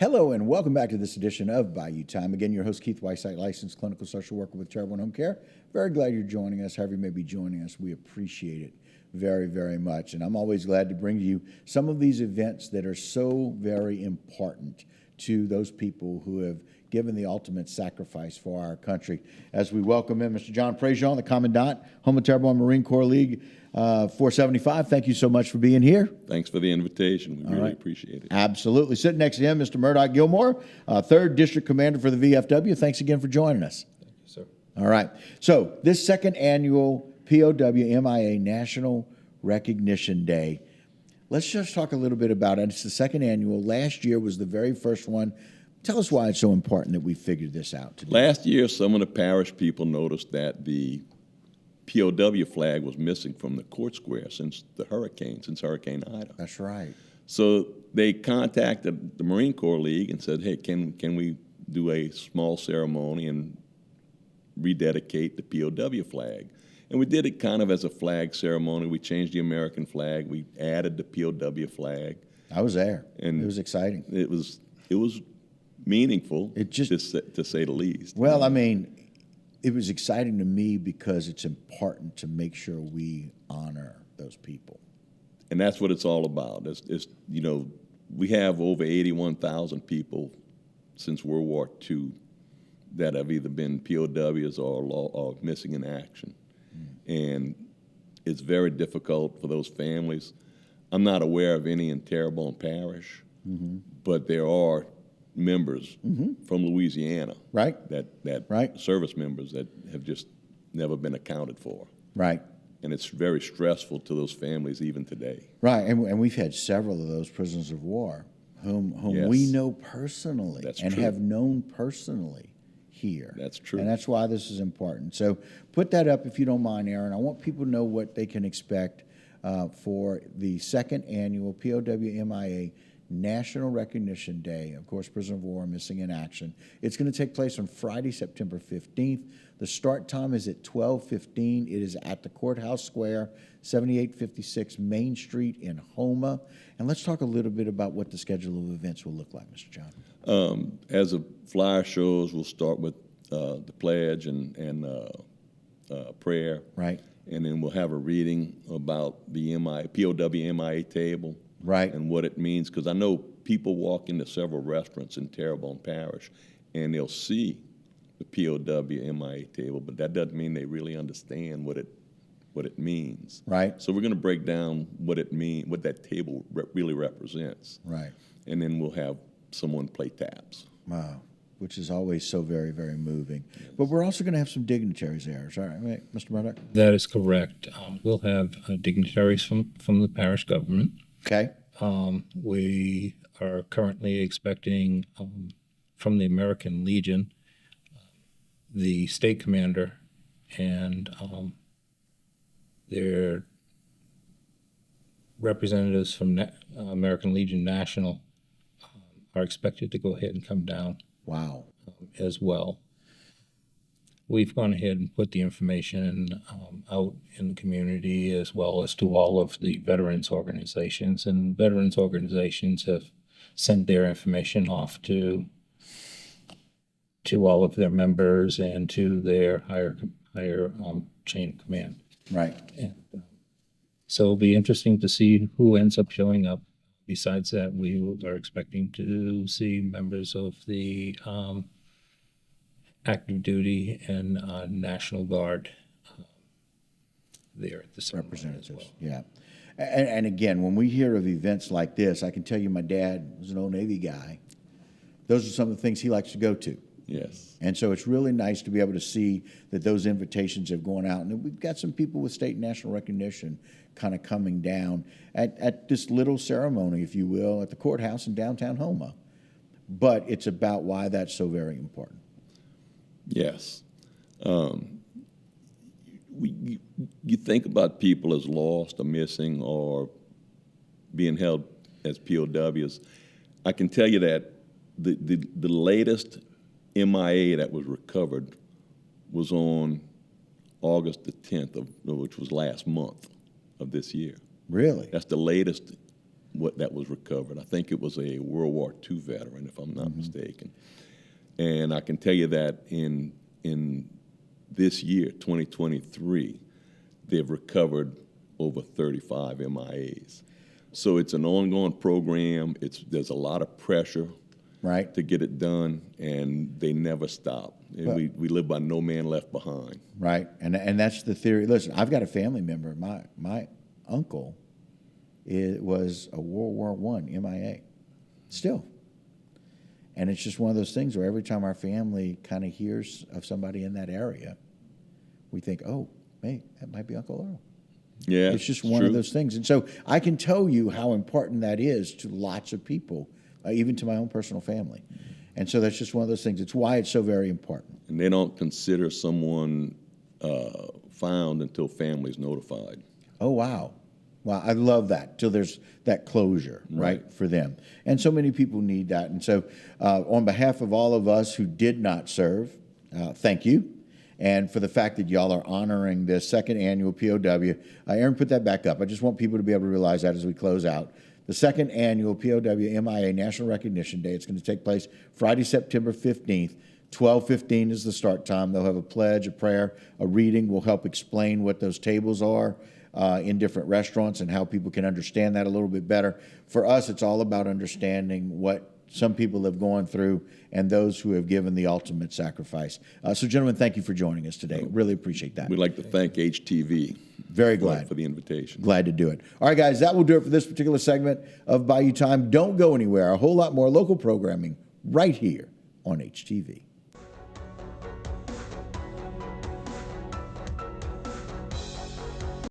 Hello and welcome back to this edition of Bayou Time. Again, your host Keith Whiteside, licensed clinical social worker with Charitable and Home Care. Very glad you're joining us. However you may be joining us, we appreciate it very, very much. And I'm always glad to bring to you some of these events that are so very important to those people who have given the ultimate sacrifice for our country. As we welcome in Mr. John Prejean, the Commandant, Houma Terrebonne Marine Corps League 475. Thank you so much for being here. Thanks for the invitation. We really appreciate it. Absolutely. Sitting next to him, Mr. Murdoch Gilmore, 3rd District Commander for the VFW. Thanks again for joining us. Thank you, sir. All right. So this second annual POW MIA National Recognition Day, let's just talk a little bit about it. It's the second annual. Last year was the very first one. Tell us why it's so important that we figured this out today. Last year, some of the parish people noticed that the POW flag was missing from the court square since Hurricane Ida. That's right. So they contacted the Marine Corps League and said, hey, can we do a small ceremony and rededicate the POW flag? And we did it kind of as a flag ceremony. We changed the American flag. We added the POW flag. I was there. And it was exciting. It was meaningful, to say the least. Well, I mean, it was exciting to me because it's important to make sure we honor those people. And that's what it's all about. We have over 81,000 people since World War II that have either been POWs or missing in action. And it's very difficult for those families. I'm not aware of any in Terrebonne Parish, but there are members from Louisiana, right? That service members that have just never been accounted for, right? And it's very stressful to those families even today, right? And we've had several of those prisoners of war whom yes. we know personally and true. have known personally here. That's true, and that's why this is important. So put that up if you don't mind, Aaron. I want people to know what they can expect for the second annual POW MIA National Recognition Day. Of course, prisoner of war missing in action. It's going to take place on Friday, September 15th. The start time is at 12:15. It is at the Courthouse Square, 7856 Main Street in Houma. And let's talk a little bit about what the schedule of events will look like, Mr. John. As the flyer shows, we'll start with the pledge and prayer. Right. And then we'll have a reading about the POW MIA table. Right. And what it means, because I know people walk into several restaurants in Terrebonne Parish and they'll see the POW MIA table, but that doesn't mean they really understand what it means. Right. So we're going to break down what that table really represents. Right. And then we'll have someone play taps. Wow. Which is always so very, very moving. Yes. But we're also going to have some dignitaries there. Is that right, Mr. Murdoch? That is correct. We'll have dignitaries from the parish government. Okay. We are currently expecting from the American Legion, the state commander and their representatives from American Legion National are expected to go ahead and come down. Wow. As well. We've gone ahead and put the information out in the community as well as to all of the veterans organizations. And veterans organizations have sent their information off to all of their members and to their higher chain of command. Right. And, so it'll be interesting to see who ends up showing up. Besides that, we are expecting to see members of the active duty and National Guard there at the representatives. Well. Yeah. And again, when we hear of events like this, I can tell you my dad was an old Navy guy. Those are some of the things he likes to go to. Yes. And so it's really nice to be able to see that those invitations have gone out. And we've got some people with state and national recognition kind of coming down at this little ceremony, if you will, at the courthouse in downtown Houma. But it's about why that's so very important. Yes. You think about people as lost or missing or being held as POWs. I can tell you that the latest MIA that was recovered was on August the 10th, which was last month of this year. Really? That's the latest what that was recovered. I think it was a World War II veteran, if I'm not mistaken. And I can tell you that in this year, 2023, they've recovered over 35 MIAs. So it's an ongoing program. There's a lot of pressure Right. to get it done, and they never stop. And Well- we live by no man left behind. Right, and that's the theory. Listen, I've got a family member. My uncle was a World War I MIA, still. And it's just one of those things where every time our family kind of hears of somebody in that area, we think, oh, hey, that might be Uncle Earl. Yeah, It's just one of those things. And so I can tell you how important that is to lots of people, even to my own personal family. And so that's just one of those things. It's why it's so very important. And they don't consider someone found until family's notified. Oh, wow. Wow, I love that, till there's that closure, right, for them. And so many people need that. And so on behalf of all of us who did not serve, thank you. And for the fact that y'all are honoring this second annual POW. Aaron, put that back up. I just want people to be able to realize that as we close out. The second annual POW MIA National Recognition Day. It's going to take place Friday, September 15th. 12:15 is the start time. They'll have a pledge, a prayer, a reading. We'll help explain what those tables are in different restaurants and how people can understand that a little bit better. For us, it's all about understanding what some people have gone through and those who have given the ultimate sacrifice. So, gentlemen, thank you for joining us today. Really appreciate that. We'd like to thank HTV. Very glad. For the invitation. Glad to do it. All right, guys, that will do it for this particular segment of Bayou Time. Don't go anywhere. A whole lot more local programming right here on HTV.